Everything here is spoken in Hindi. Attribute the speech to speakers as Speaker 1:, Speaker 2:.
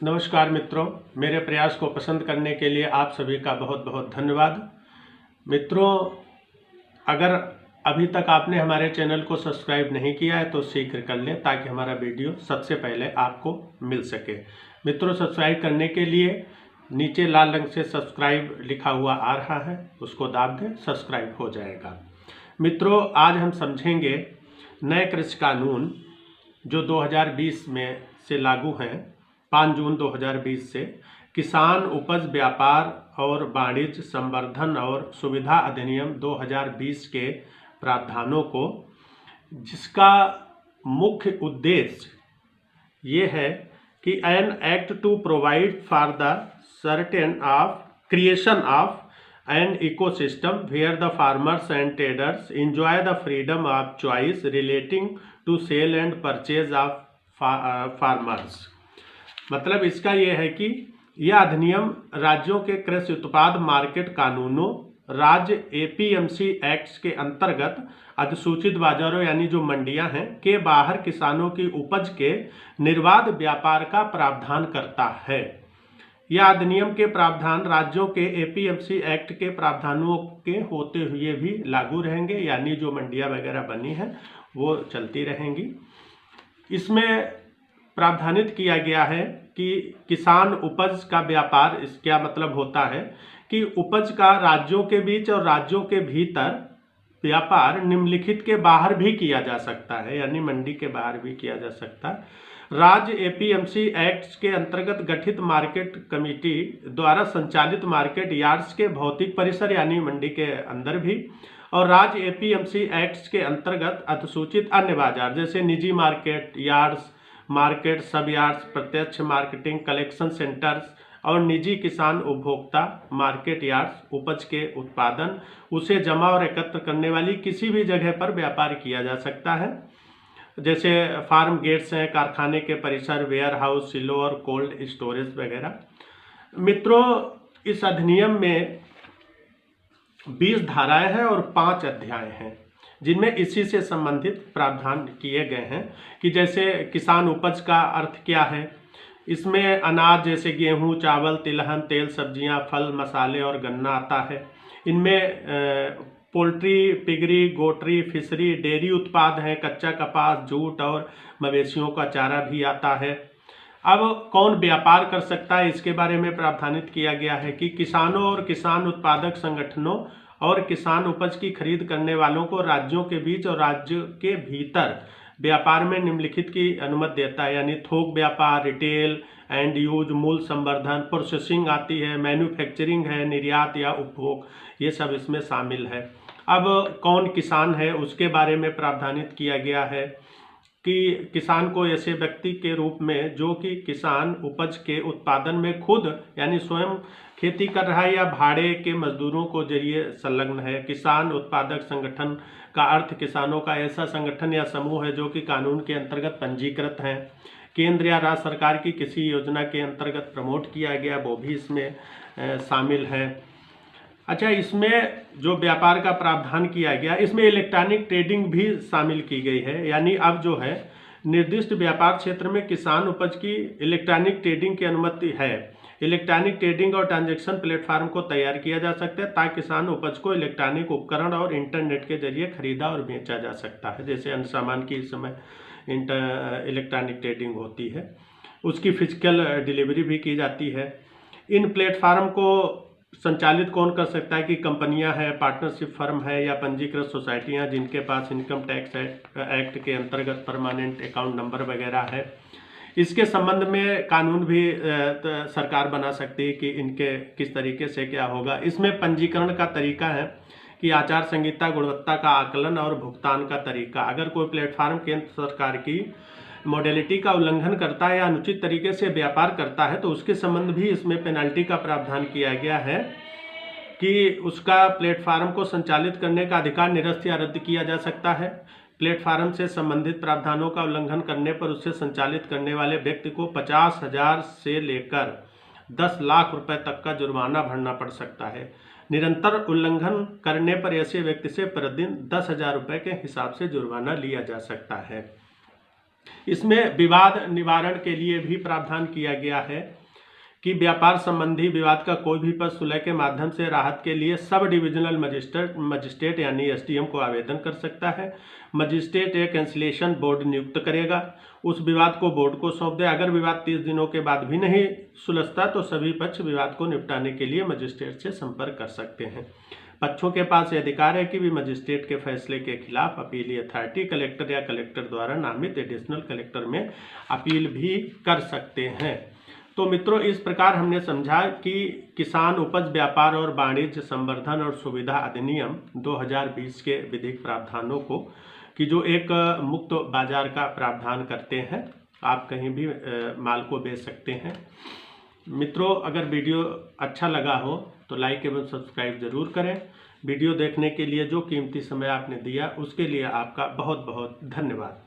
Speaker 1: नमस्कार मित्रों, मेरे प्रयास को पसंद करने के लिए आप सभी का बहुत बहुत धन्यवाद। मित्रों, अगर अभी तक आपने हमारे चैनल को सब्सक्राइब नहीं किया है तो शीघ्र कर लें ताकि हमारा वीडियो सबसे पहले आपको मिल सके। मित्रों, सब्सक्राइब करने के लिए नीचे लाल रंग से सब्सक्राइब लिखा हुआ आ रहा है, उसको दाब दें, सब्सक्राइब हो जाएगा। मित्रों, आज हम समझेंगे नए कृषि कानून जो 2020 में से लागू हैं, 5 जून 2020 से किसान उपज व्यापार और वाणिज्य संवर्धन और सुविधा अधिनियम 2020 के प्रावधानों को, जिसका मुख्य उद्देश्य ये है कि an act to provide for the certain of creation of an ecosystem where the farmers and traders enjoy the freedom of choice relating to sale and purchase of farmers. मतलब इसका यह है कि यह अधिनियम राज्यों के कृषि उत्पाद मार्केट कानूनों, राज्य एपीएमसी एक्ट्स के अंतर्गत अधिसूचित बाजारों यानी जो मंडियां हैं के बाहर किसानों की उपज के निर्बाध व्यापार का प्रावधान करता है। यह अधिनियम के प्रावधान राज्यों के एपीएमसी एक्ट के प्रावधानों के होते हुए भी लागू रहेंगे, यानी जो मंडियां वगैरह बनी हैं वो चलती रहेंगी। इसमें प्रावधानित किया गया है कि किसान उपज का व्यापार, इस क्या मतलब होता है कि उपज का राज्यों के बीच और राज्यों के भीतर व्यापार निम्नलिखित के बाहर भी किया जा सकता है, यानी मंडी के बाहर भी किया जा सकता है। राज्य एपीएमसी एक्ट के अंतर्गत गठित मार्केट कमेटी द्वारा संचालित मार्केट यार्ड्स के भौतिक परिसर यानी मंडी के अंदर भी, और राज्य एपीएमसी एक्ट के अंतर्गत अधिसूचित अन्य बाजार जैसे निजी मार्केट यार्ड्स, मार्केट सब यार्ड्स, प्रत्यक्ष मार्केटिंग कलेक्शन सेंटर्स और निजी किसान उपभोक्ता मार्केट यार्ड्स उपज के उत्पादन, उसे जमा और एकत्र करने वाली किसी भी जगह पर व्यापार किया जा सकता है, जैसे फार्म गेट्स हैं, कारखाने के परिसर, वेयर हाउस, सिलो और कोल्ड स्टोरेज वगैरह। मित्रों, इस अधिनियम में 20 धाराएं हैं और 5 अध्याय हैं जिनमें इसी से संबंधित प्रावधान किए गए हैं कि जैसे किसान उपज का अर्थ क्या है। इसमें अनाज जैसे गेहूं, चावल, तिलहन, तेल, सब्जियां, फल, मसाले और गन्ना आता है। इनमें पोल्ट्री, पिगरी, गोटरी, फिशरी, डेयरी उत्पाद हैं, कच्चा कपास, जूट और मवेशियों का चारा भी आता है। अब कौन व्यापार कर सकता है, इसके बारे में प्रावधानित किया गया है कि किसानों और किसान उत्पादक संगठनों और किसान उपज की खरीद करने वालों को राज्यों के बीच और राज्य के भीतर व्यापार में निम्नलिखित की अनुमति देता है, यानी थोक व्यापार, रिटेल एंड यूज, मूल्य संवर्धन, प्रोसेसिंग आती है, मैन्युफैक्चरिंग है, निर्यात या उपभोग, ये सब इसमें शामिल है। अब कौन किसान है उसके बारे में प्रावधानित किया गया है कि किसान को ऐसे व्यक्ति के रूप में जो कि किसान उपज के उत्पादन में खुद यानी स्वयं खेती कर रहा है या भाड़े के मजदूरों को जरिए संलग्न है। किसान उत्पादक संगठन का अर्थ किसानों का ऐसा संगठन या समूह है जो कि कानून के अंतर्गत पंजीकृत हैं, केंद्र या राज्य सरकार की किसी योजना के अंतर्गत प्रमोट किया गया, वो भी इसमें शामिल है। अच्छा, इसमें जो व्यापार का प्रावधान किया गया, इसमें इलेक्ट्रॉनिक ट्रेडिंग भी शामिल की गई है, यानी अब जो है निर्दिष्ट व्यापार क्षेत्र में किसान उपज की इलेक्ट्रॉनिक ट्रेडिंग की अनुमति है। इलेक्ट्रॉनिक ट्रेडिंग और ट्रांजैक्शन प्लेटफॉर्म को तैयार किया जा सकता है ताकि किसान उपज को इलेक्ट्रॉनिक उपकरण और इंटरनेट के जरिए खरीदा और बेचा जा सकता है। जैसे अन्य सामान की इस समय इलेक्ट्रॉनिक ट्रेडिंग होती है, उसकी फिजिकल डिलीवरी भी की जाती है। इन प्लेटफार्म को संचालित कौन कर सकता है कि कंपनियां हैं, पार्टनरशिप फर्म है या पंजीकृत सोसाइटियां जिनके पास इनकम टैक्स एक्ट के अंतर्गत परमानेंट अकाउंट नंबर वगैरह है। इसके संबंध में कानून भी सरकार बना सकती है कि इनके किस तरीके से क्या होगा। इसमें पंजीकरण का तरीका है कि आचार संहिता, गुणवत्ता का आकलन और भुगतान का तरीका। अगर कोई प्लेटफार्म केंद्र सरकार की मॉडलिटी का उल्लंघन करता है या अनुचित तरीके से व्यापार करता है तो उसके संबंध भी इसमें पेनल्टी का प्रावधान किया गया है कि उसका प्लेटफार्म को संचालित करने का अधिकार निरस्त या रद्द किया जा सकता है। प्लेटफार्म से संबंधित प्रावधानों का उल्लंघन करने पर उसे संचालित करने वाले व्यक्ति को 50,000 से लेकर 10 लाख रुपए तक का जुर्माना भरना पड़ सकता है। निरंतर उल्लंघन करने पर ऐसे व्यक्ति से प्रतिदिन 10,000 रुपए के हिसाब से जुर्माना लिया जा सकता है। इसमें विवाद निवारण के लिए भी प्रावधान किया गया है कि व्यापार संबंधी विवाद का कोई भी पक्ष सुलह के माध्यम से राहत के लिए सब डिविजनल मजिस्ट्रेट यानी एसडीएम को आवेदन कर सकता है। मजिस्ट्रेट एक कैंसिलेशन बोर्ड नियुक्त करेगा, उस विवाद को बोर्ड को सौंप दे। अगर विवाद 30 दिनों के बाद भी नहीं सुलझता तो सभी पक्ष विवाद को निपटाने के लिए मजिस्ट्रेट से संपर्क कर सकते हैं। पक्षों के पास यह अधिकार है कि वे मजिस्ट्रेट के फैसले के खिलाफ अपीली अथॉरिटी कलेक्टर या कलेक्टर द्वारा नामित एडिशनल कलेक्टर में अपील भी कर सकते हैं। तो मित्रों, इस प्रकार हमने समझा कि किसान उपज व्यापार और वाणिज्य संवर्धन और सुविधा अधिनियम 2020 के विधिक प्रावधानों को कि जो एक मुक्त बाजार का प्रावधान करते हैं, आप कहीं भी माल को बेच सकते हैं। मित्रों, अगर वीडियो अच्छा लगा हो तो लाइक एवं सब्सक्राइब जरूर करें। वीडियो देखने के लिए जो कीमती समय आपने दिया उसके लिए आपका बहुत बहुत धन्यवाद।